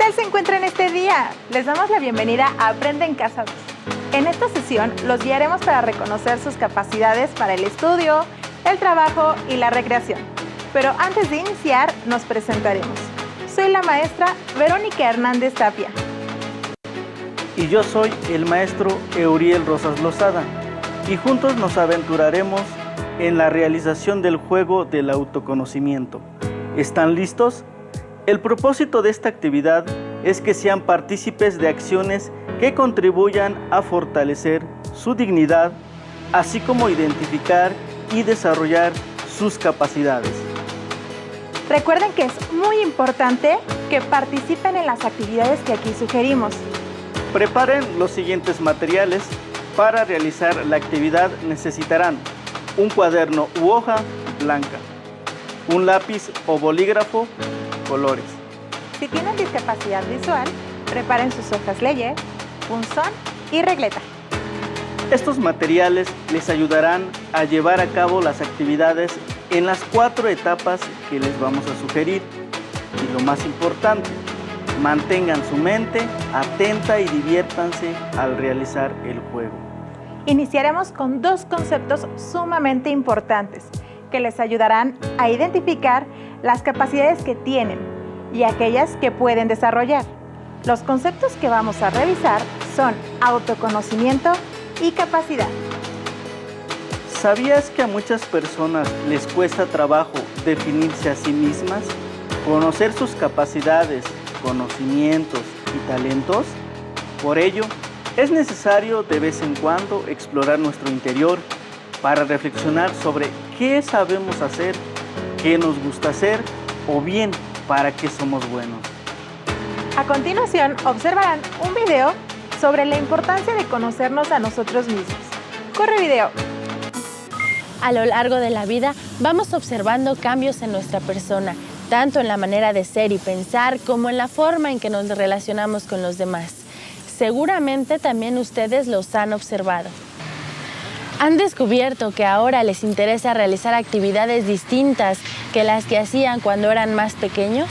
tal se encuentran este día? Les damos la bienvenida a Aprende en Casa 2. En esta sesión los guiaremos para reconocer sus capacidades para el estudio, el trabajo y la recreación. Pero antes de iniciar, nos presentaremos. Soy la maestra Verónica Hernández Tapia. Y yo soy el maestro Euriel Rosas Lozada. Y juntos nos aventuraremos en la realización del juego del autoconocimiento. ¿Están listos? El propósito de esta actividad es que sean partícipes de acciones que contribuyan a fortalecer su dignidad, así como identificar y desarrollar sus capacidades. Recuerden que es muy importante que participen en las actividades que aquí sugerimos. Preparen los siguientes materiales. Para realizar la actividad necesitarán un cuaderno u hoja blanca, un lápiz o bolígrafo, colores. Si tienen discapacidad visual, preparen sus hojas leye, punzón y regleta. Estos materiales les ayudarán a llevar a cabo las actividades en las 4 etapas que les vamos a sugerir. Y lo más importante, mantengan su mente atenta y diviértanse al realizar el juego. Iniciaremos con 2 conceptos sumamente importantes que les ayudarán a identificar las capacidades que tienen y aquellas que pueden desarrollar. Los conceptos que vamos a revisar son autoconocimiento y capacidad. ¿Sabías que a muchas personas les cuesta trabajo definirse a sí mismas? Conocer sus capacidades, conocimientos y talentos. Por ello, es necesario de vez en cuando explorar nuestro interior para reflexionar sobre qué sabemos hacer, qué nos gusta hacer o bien para qué somos buenos. A continuación, observarán un video sobre la importancia de conocernos a nosotros mismos. ¡Corre video! A lo largo de la vida vamos observando cambios en nuestra persona, tanto en la manera de ser y pensar como en la forma en que nos relacionamos con los demás. Seguramente también ustedes los han observado. ¿Han descubierto que ahora les interesa realizar actividades distintas que las que hacían cuando eran más pequeños?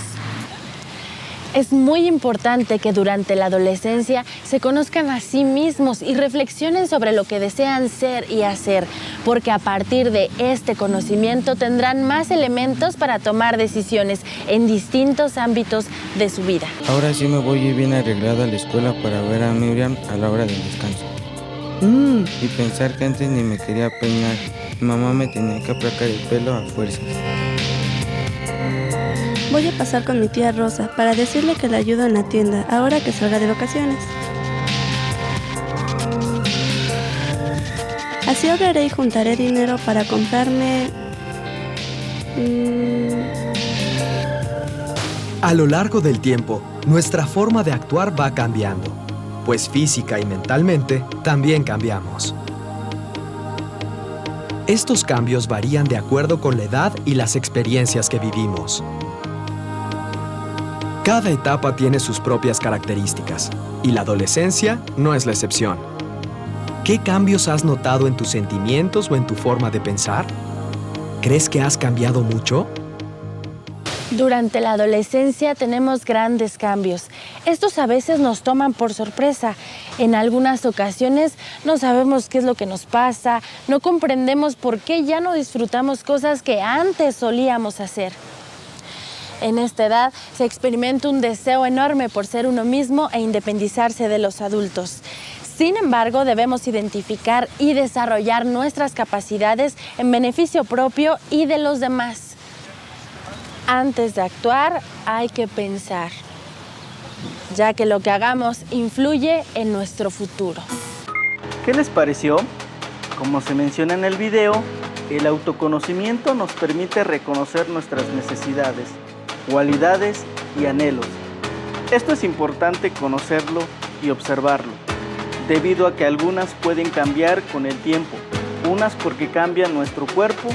Es muy importante que durante la adolescencia se conozcan a sí mismos y reflexionen sobre lo que desean ser y hacer, porque a partir de este conocimiento tendrán más elementos para tomar decisiones en distintos ámbitos de su vida. Ahora sí me voy bien arreglada a la escuela para ver a Miriam a la hora del descanso. Y pensar que antes ni me quería peinar. Mi mamá me tenía que aplacar el pelo a fuerzas. Voy a pasar con mi tía Rosa para decirle que la ayudo en la tienda ahora que salga de vacaciones. Así ahorraré y juntaré dinero para comprarme... A lo largo del tiempo, nuestra forma de actuar va cambiando, pues física y mentalmente también cambiamos. Estos cambios varían de acuerdo con la edad y las experiencias que vivimos. Cada etapa tiene sus propias características, y la adolescencia no es la excepción. ¿Qué cambios has notado en tus sentimientos o en tu forma de pensar? ¿Crees que has cambiado mucho? Durante la adolescencia tenemos grandes cambios. Estos a veces nos toman por sorpresa. En algunas ocasiones no sabemos qué es lo que nos pasa, no comprendemos por qué ya no disfrutamos cosas que antes solíamos hacer. En esta edad se experimenta un deseo enorme por ser uno mismo e independizarse de los adultos. Sin embargo, debemos identificar y desarrollar nuestras capacidades en beneficio propio y de los demás. Antes de actuar, hay que pensar, ya que lo que hagamos influye en nuestro futuro. ¿Qué les pareció? Como se menciona en el video, el autoconocimiento nos permite reconocer nuestras necesidades, cualidades y anhelos. Esto es importante conocerlo y observarlo, debido a que algunas pueden cambiar con el tiempo, unas porque cambia nuestro cuerpo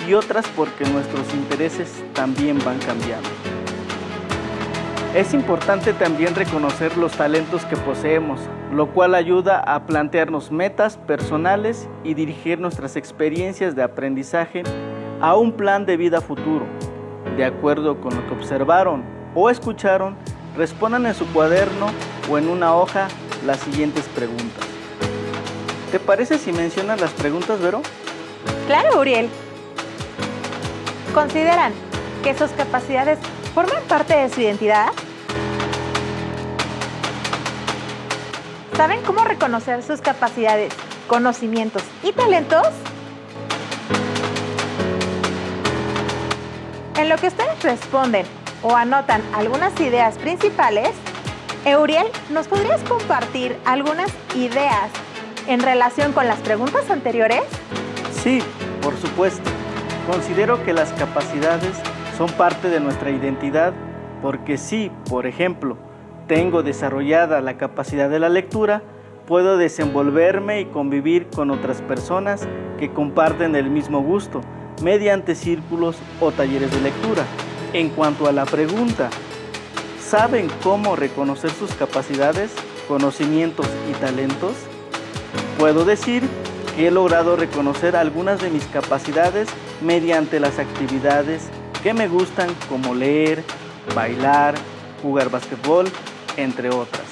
y otras porque nuestros intereses también van cambiando. Es importante también reconocer los talentos que poseemos, lo cual ayuda a plantearnos metas personales y dirigir nuestras experiencias de aprendizaje a un plan de vida futuro, de acuerdo con lo que observaron o escucharon respondan en su cuaderno o en una hoja las siguientes preguntas. ¿Te parece si mencionas las preguntas, Vero? Claro, Uriel. ¿Consideran que sus capacidades forman parte de su identidad? ¿Saben cómo reconocer sus capacidades, conocimientos y talentos? En lo que ustedes responden o anotan algunas ideas principales, Euriel, ¿nos podrías compartir algunas ideas en relación con las preguntas anteriores? Sí, por supuesto. Considero que las capacidades son parte de nuestra identidad porque si, por ejemplo, tengo desarrollada la capacidad de la lectura, puedo desenvolverme y convivir con otras personas que comparten el mismo gusto mediante círculos o talleres de lectura. En cuanto a la pregunta, ¿saben cómo reconocer sus capacidades, conocimientos y talentos? Puedo decir que he logrado reconocer algunas de mis capacidades mediante las actividades que me gustan, como leer, bailar, jugar básquetbol, entre otras.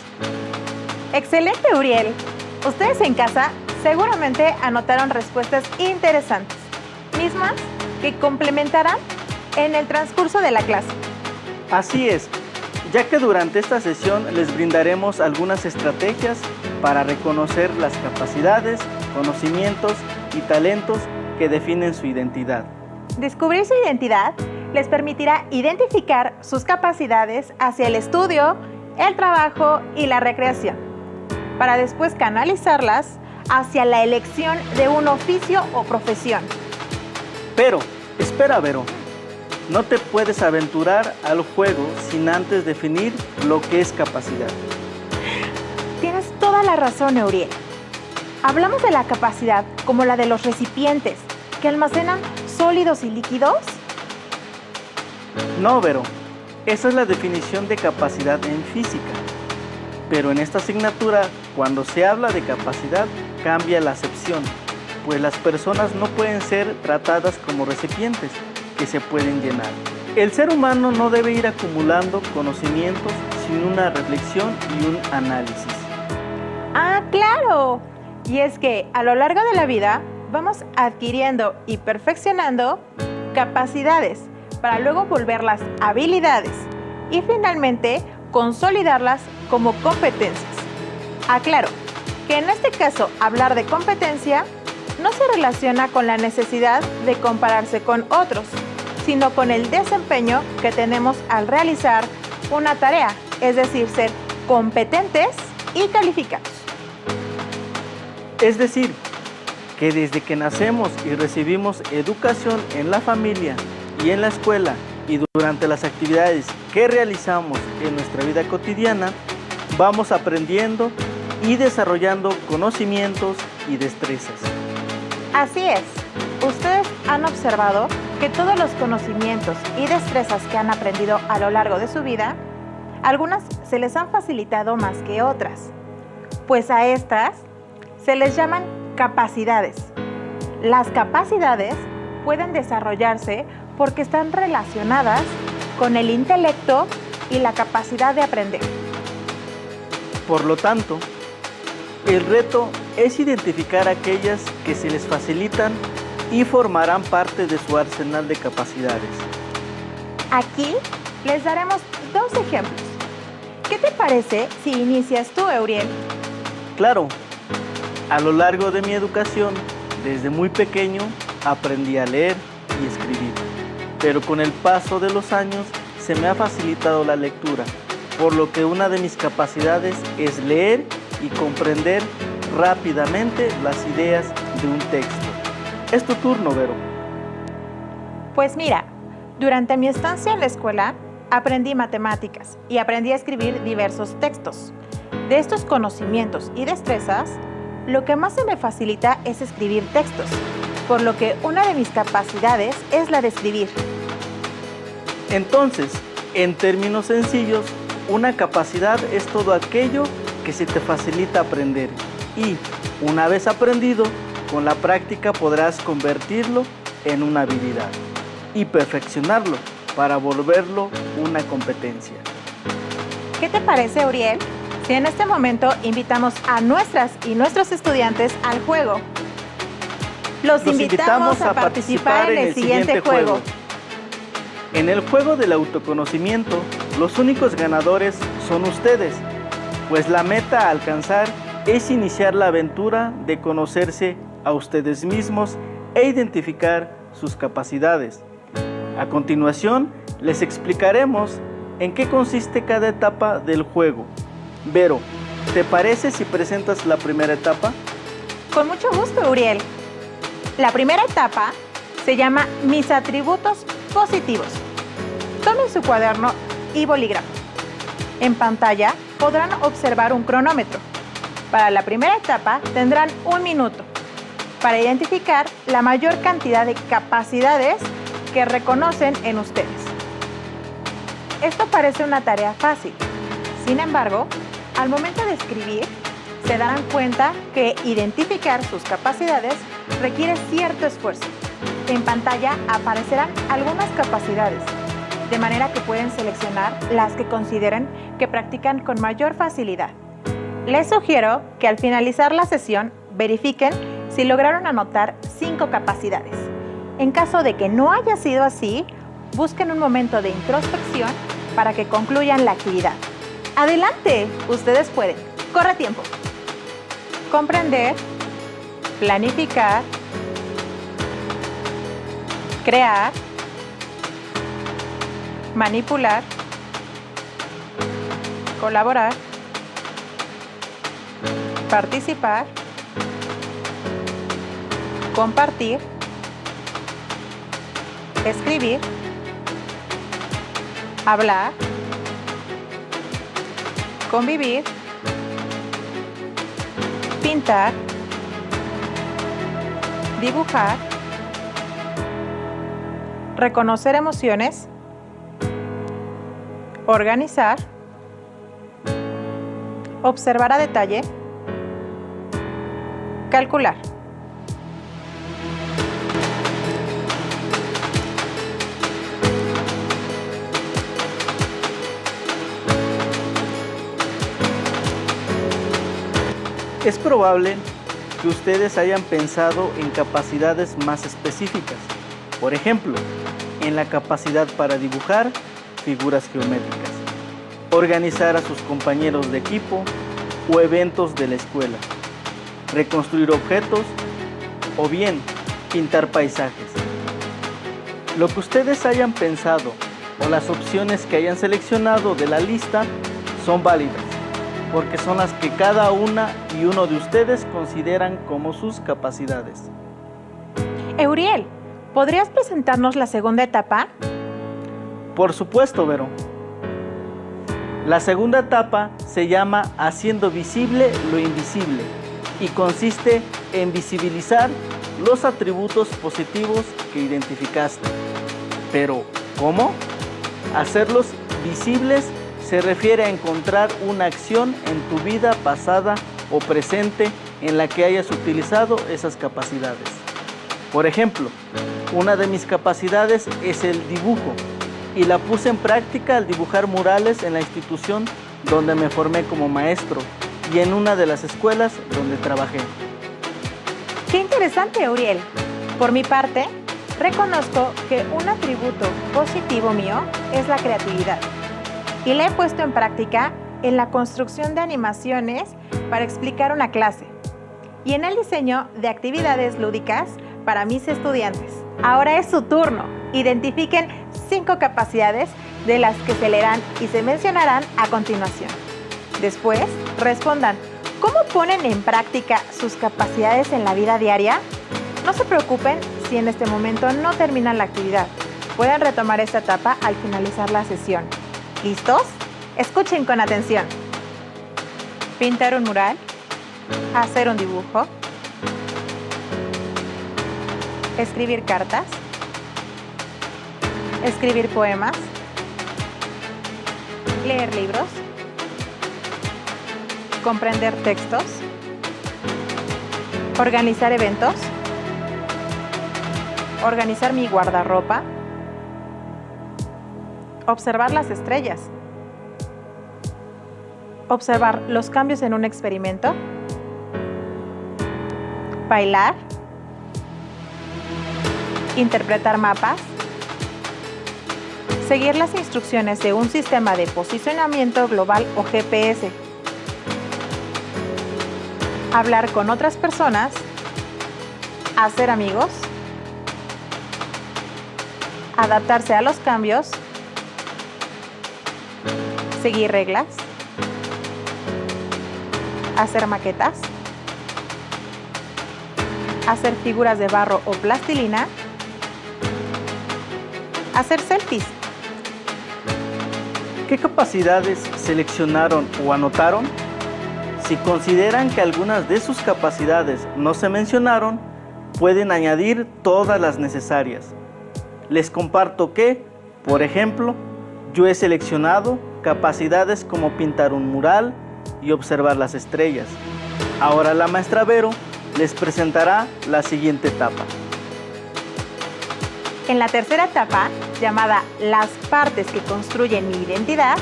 Excelente, Uriel. Ustedes en casa seguramente anotaron respuestas interesantes, mismas que complementarán en el transcurso de la clase. Así es, ya que durante esta sesión les brindaremos algunas estrategias para reconocer las capacidades, conocimientos y talentos que definen su identidad. Descubrir su identidad les permitirá identificar sus capacidades hacia el estudio, el trabajo y la recreación, para después canalizarlas hacia la elección de un oficio o profesión. Pero, espera, Vero, no te puedes aventurar al juego sin antes definir lo que es capacidad. Tienes toda la razón, Euriel. Hablamos de la capacidad como la de los recipientes que almacenan sólidos y líquidos. No, Vero, esa es la definición de capacidad en física. Pero en esta asignatura, cuando se habla de capacidad, cambia la acepción, pues las personas no pueden ser tratadas como recipientes que se pueden llenar. El ser humano no debe ir acumulando conocimientos sin una reflexión y un análisis. ¡Ah, claro! Y es que a lo largo de la vida vamos adquiriendo y perfeccionando capacidades para luego volverlas habilidades y finalmente consolidarlas como competencias. Aclaro que en este caso hablar de competencia no se relaciona con la necesidad de compararse con otros, sino con el desempeño que tenemos al realizar una tarea, es decir, ser competentes y calificados. Es decir, que desde que nacemos y recibimos educación en la familia y en la escuela y durante las actividades que realizamos en nuestra vida cotidiana, vamos aprendiendo y desarrollando conocimientos y destrezas. Así es, ustedes han observado que todos los conocimientos y destrezas que han aprendido a lo largo de su vida, algunas se les han facilitado más que otras, pues a estas se les llaman capacidades. Las capacidades pueden desarrollarse porque están relacionadas con el intelecto y la capacidad de aprender. Por lo tanto, el reto es identificar aquellas que se les facilitan y formarán parte de su arsenal de capacidades. Aquí les daremos dos ejemplos. ¿Qué te parece si inicias tú, Euriel? Claro, a lo largo de mi educación, desde muy pequeño, aprendí a leer y escribir, pero con el paso de los años se me ha facilitado la lectura, por lo que una de mis capacidades es leer y comprender rápidamente las ideas de un texto. Es tu turno, Vero. Pues mira, durante mi estancia en la escuela aprendí matemáticas y aprendí a escribir diversos textos. De estos conocimientos y destrezas, lo que más se me facilita es escribir textos, por lo que una de mis capacidades es la de escribir. Entonces, en términos sencillos, una capacidad es todo aquello que se te facilita aprender y, una vez aprendido, con la práctica podrás convertirlo en una habilidad y perfeccionarlo para volverlo una competencia. ¿Qué te parece, Uriel, si en este momento invitamos a nuestras y nuestros estudiantes al juego? Los invitamos a participar en el siguiente juego. En el juego del autoconocimiento, los únicos ganadores son ustedes, pues la meta a alcanzar es iniciar la aventura de conocerse a ustedes mismos e identificar sus capacidades. A continuación, les explicaremos en qué consiste cada etapa del juego. Vero, ¿te parece si presentas la primera etapa? Con mucho gusto, Uriel. La primera etapa se llama Mis atributos positivos. Tomen su cuaderno y bolígrafo. En pantalla podrán observar un cronómetro. Para la primera etapa tendrán 1 minuto para identificar la mayor cantidad de capacidades que reconocen en ustedes. Esto parece una tarea fácil. Sin embargo, al momento de escribir, se darán cuenta que identificar sus capacidades requiere cierto esfuerzo. En pantalla aparecerán algunas capacidades, de manera que pueden seleccionar las que consideren que practican con mayor facilidad. Les sugiero que al finalizar la sesión verifiquen si lograron anotar 5 capacidades. En caso de que no haya sido así, busquen un momento de introspección para que concluyan la actividad. ¡Adelante! Ustedes pueden. Corre tiempo. Comprender, planificar, crear, manipular, colaborar, participar, compartir, escribir, hablar, convivir, pintar, dibujar, reconocer emociones, organizar, observar a detalle, calcular. Es probable que ustedes hayan pensado en capacidades más específicas. Por ejemplo, en la capacidad para dibujar figuras geométricas, organizar a sus compañeros de equipo o eventos de la escuela, reconstruir objetos o bien pintar paisajes. Lo que ustedes hayan pensado o las opciones que hayan seleccionado de la lista son válidas, porque son las que cada una y uno de ustedes consideran como sus capacidades. Euriel, ¿podrías presentarnos la segunda etapa? Por supuesto, Vero. La segunda etapa se llama Haciendo visible lo invisible y consiste en visibilizar los atributos positivos que identificaste. Pero, ¿cómo? Hacerlos visibles se refiere a encontrar una acción en tu vida pasada o presente en la que hayas utilizado esas capacidades. Por ejemplo, una de mis capacidades es el dibujo y la puse en práctica al dibujar murales en la institución donde me formé como maestro y en una de las escuelas donde trabajé. ¡Qué interesante, Euriel! Por mi parte, reconozco que un atributo positivo mío es la creatividad y la he puesto en práctica en la construcción de animaciones para explicar una clase y en el diseño de actividades lúdicas para mis estudiantes. Ahora es su turno. Identifiquen 5 capacidades de las que se leerán y se mencionarán a continuación. Después, respondan, ¿cómo ponen en práctica sus capacidades en la vida diaria? No se preocupen si en este momento no terminan la actividad. Pueden retomar esta etapa al finalizar la sesión. ¿Listos? Escuchen con atención. Pintar un mural, hacer un dibujo, escribir cartas, escribir poemas, leer libros, comprender textos, organizar eventos, organizar mi guardarropa, observar las estrellas, observar los cambios en un experimento, bailar, interpretar mapas, seguir las instrucciones de un sistema de posicionamiento global o GPS, hablar con otras personas, hacer amigos, adaptarse a los cambios, seguir reglas, hacer maquetas, hacer figuras de barro o plastilina, hacer selfies. ¿Qué capacidades seleccionaron o anotaron? Si consideran que algunas de sus capacidades no se mencionaron, pueden añadir todas las necesarias. Les comparto que, por ejemplo, yo he seleccionado capacidades como pintar un mural y observar las estrellas. Ahora la maestra Vero les presentará la siguiente etapa. En la tercera etapa, llamada las partes que construyen mi identidad,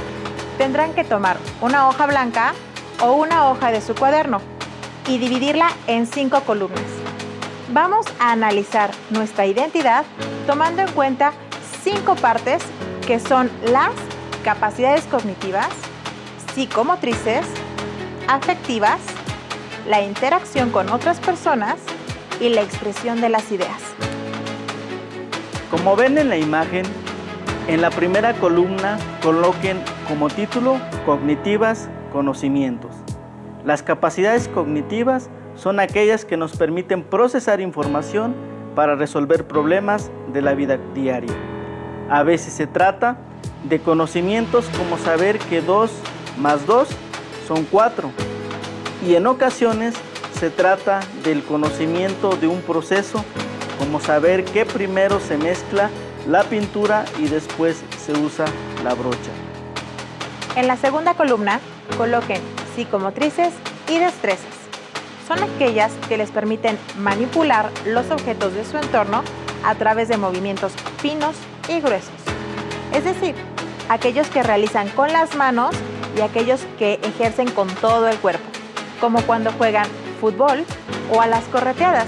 tendrán que tomar una hoja blanca o una hoja de su cuaderno y dividirla en 5 columnas. Vamos a analizar nuestra identidad tomando en cuenta 5 partes que son las capacidades cognitivas, psicomotrices, afectivas, la interacción con otras personas y la expresión de las ideas. Como ven en la imagen, en la primera columna coloquen como título Cognitivas, conocimientos. Las capacidades cognitivas son aquellas que nos permiten procesar información para resolver problemas de la vida diaria. A veces se trata de conocimientos como saber que 2 más 2 son 4, y en ocasiones se trata del conocimiento de un proceso como saber que primero se mezcla la pintura y después se usa la brocha. En la segunda columna coloquen psicomotrices y destrezas. Son aquellas que les permiten manipular los objetos de su entorno a través de movimientos finos y gruesos. Es decir, aquellos que realizan con las manos y aquellos que ejercen con todo el cuerpo, como cuando juegan fútbol o a las correteadas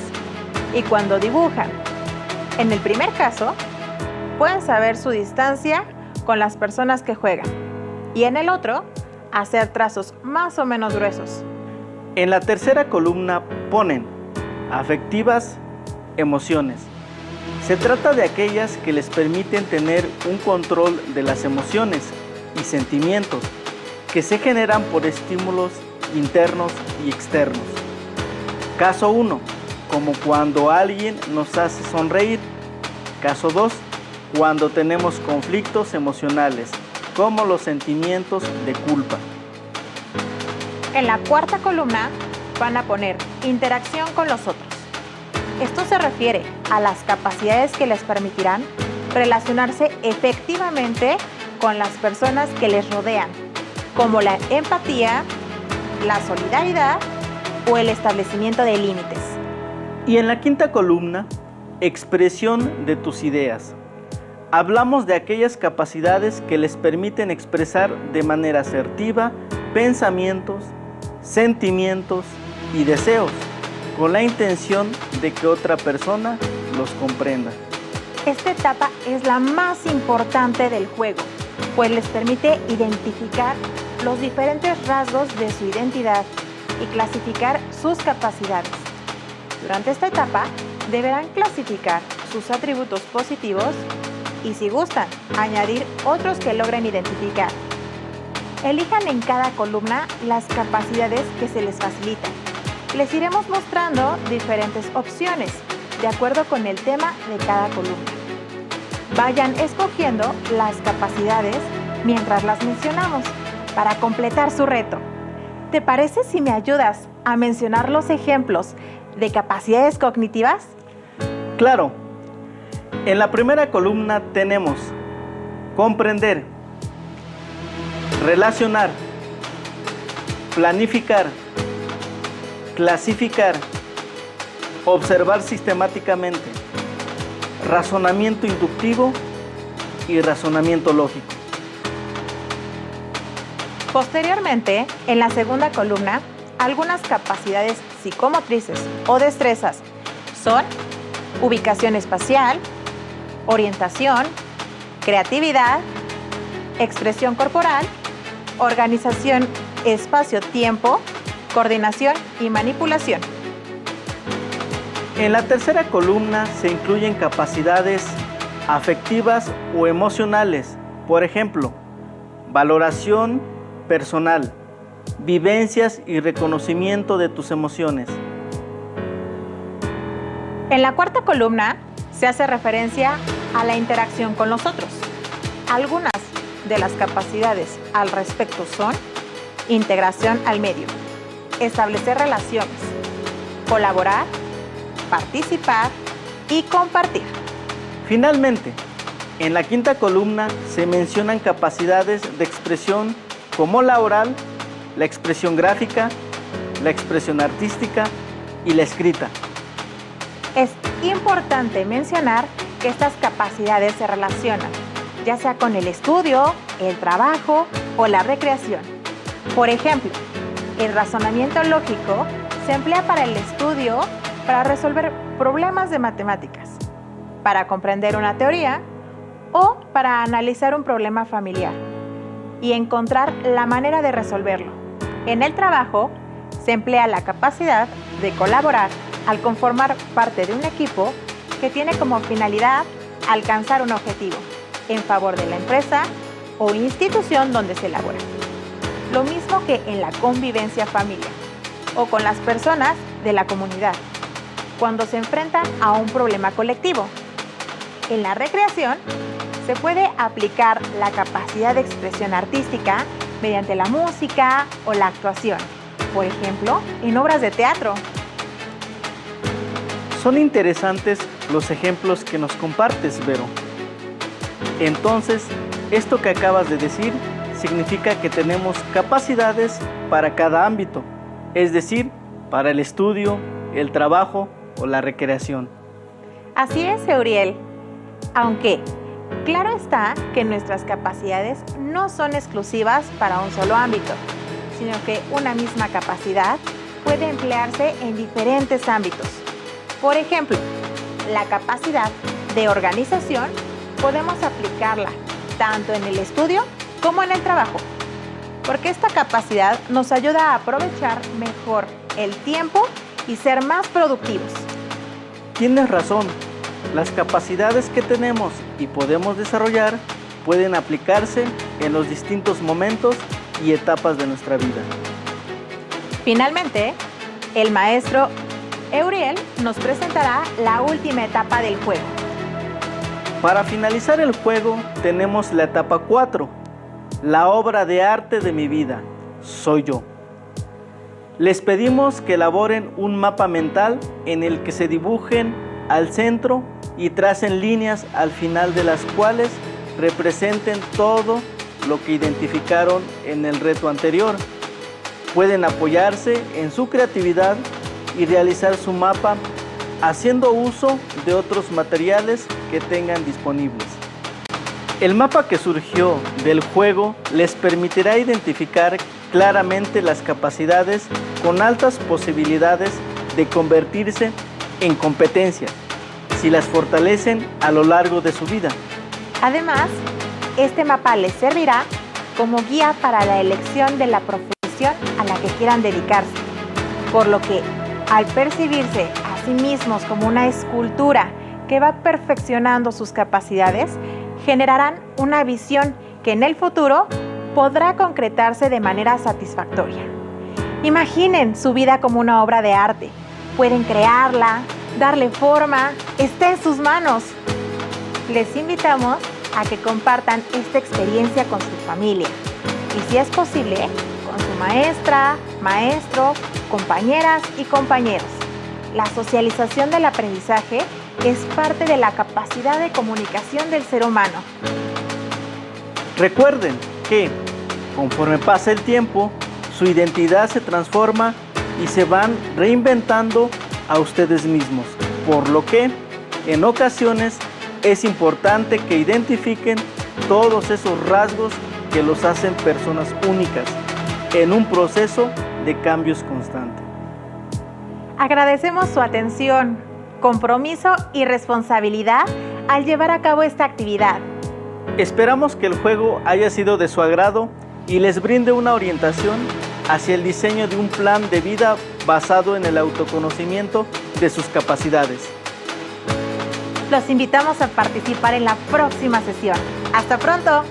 y cuando dibujan. En el primer caso, pueden saber su distancia con las personas que juegan y en el otro, hacer trazos más o menos gruesos. En la tercera columna ponen afectivas, emociones. Se trata de aquellas que les permiten tener un control de las emociones y sentimientos que se generan por estímulos internos y externos. Caso 1, como cuando alguien nos hace sonreír. Caso 2, cuando tenemos conflictos emocionales, como los sentimientos de culpa. En la cuarta columna van a poner interacción con los otros. Esto se refiere a las capacidades que les permitirán relacionarse efectivamente con las personas que les rodean, como la empatía, la solidaridad o el establecimiento de límites. Y en la quinta columna, expresión de tus ideas. Hablamos de aquellas capacidades que les permiten expresar de manera asertiva pensamientos, sentimientos y deseos, con la intención de que otra persona los comprenda. Esta etapa es la más importante del juego, pues les permite identificar los diferentes rasgos de su identidad y clasificar sus capacidades. Durante esta etapa, deberán clasificar sus atributos positivos y, si gustan, añadir otros que logren identificar. Elijan en cada columna las capacidades que se les facilitan. Les iremos mostrando diferentes opciones de acuerdo con el tema de cada columna. Vayan escogiendo las capacidades mientras las mencionamos para completar su reto. ¿Te parece si me ayudas a mencionar los ejemplos de capacidades cognitivas? Claro. En la primera columna tenemos comprender, relacionar, planificar, clasificar, observar sistemáticamente, razonamiento inductivo y razonamiento lógico. Posteriormente, en la segunda columna, algunas capacidades psicomotrices o destrezas son ubicación espacial, orientación, creatividad, expresión corporal, organización espacio-tiempo, coordinación y manipulación. En la tercera columna se incluyen capacidades afectivas o emocionales, por ejemplo, valoración personal, vivencias y reconocimiento de tus emociones. En la cuarta columna se hace referencia a la interacción con los otros. Algunas de las capacidades al respecto son integración al medio, establecer relaciones, colaborar, participar y compartir. Finalmente, en la quinta columna se mencionan capacidades de expresión como la oral, la expresión gráfica, la expresión artística y la escrita. Es importante mencionar que estas capacidades se relacionan, ya sea con el estudio, el trabajo o la recreación. Por ejemplo, el razonamiento lógico se emplea para el estudio, para resolver problemas de matemáticas, para comprender una teoría o para analizar un problema familiar y encontrar la manera de resolverlo. En el trabajo se emplea la capacidad de colaborar al conformar parte de un equipo que tiene como finalidad alcanzar un objetivo en favor de la empresa o institución donde se elabora. Lo mismo que en la convivencia familiar o con las personas de la comunidad, cuando se enfrentan a un problema colectivo. En la recreación se puede aplicar la capacidad de expresión artística mediante la música o la actuación, por ejemplo, en obras de teatro. Son interesantes los ejemplos que nos compartes, Vero. Entonces, esto que acabas de decir significa que tenemos capacidades para cada ámbito, es decir, para el estudio, el trabajo o la recreación. Así es, Euriel. Aunque, claro está que nuestras capacidades no son exclusivas para un solo ámbito, sino que una misma capacidad puede emplearse en diferentes ámbitos. Por ejemplo, la capacidad de organización podemos aplicarla tanto en el estudio como en el trabajo, porque esta capacidad nos ayuda a aprovechar mejor el tiempo y ser más productivos. Tienes razón, las capacidades que tenemos y podemos desarrollar pueden aplicarse en los distintos momentos y etapas de nuestra vida. Finalmente, el maestro Euriel nos presentará la última etapa del juego. Para finalizar el juego tenemos la etapa 4, la obra de arte de mi vida, soy yo. Les pedimos que elaboren un mapa mental en el que se dibujen al centro y tracen líneas al final de las cuales representen todo lo que identificaron en el reto anterior. Pueden apoyarse en su creatividad y realizar su mapa haciendo uso de otros materiales que tengan disponibles. El mapa que surgió del juego les permitirá identificar claramente las capacidades con altas posibilidades de convertirse en competencias si las fortalecen a lo largo de su vida. Además, este mapa les servirá como guía para la elección de la profesión a la que quieran dedicarse, por lo que al percibirse a sí mismos como una escultura que va perfeccionando sus capacidades, generarán una visión que en el futuro podrá concretarse de manera satisfactoria. Imaginen su vida como una obra de arte. Pueden crearla, darle forma, está en sus manos. Les invitamos a que compartan esta experiencia con su familia y, si es posible, con su maestra, maestro, compañeras y compañeros. La socialización del aprendizaje es parte de la capacidad de comunicación del ser humano. Recuerden que, conforme pasa el tiempo, su identidad se transforma y se van reinventando a ustedes mismos, por lo que, en ocasiones, es importante que identifiquen todos esos rasgos que los hacen personas únicas en un proceso de cambios constante. Agradecemos su atención, compromiso y responsabilidad al llevar a cabo esta actividad. Esperamos que el juego haya sido de su agrado y les brinde una orientación hacia el diseño de un plan de vida basado en el autoconocimiento de sus capacidades. Los invitamos a participar en la próxima sesión. ¡Hasta pronto!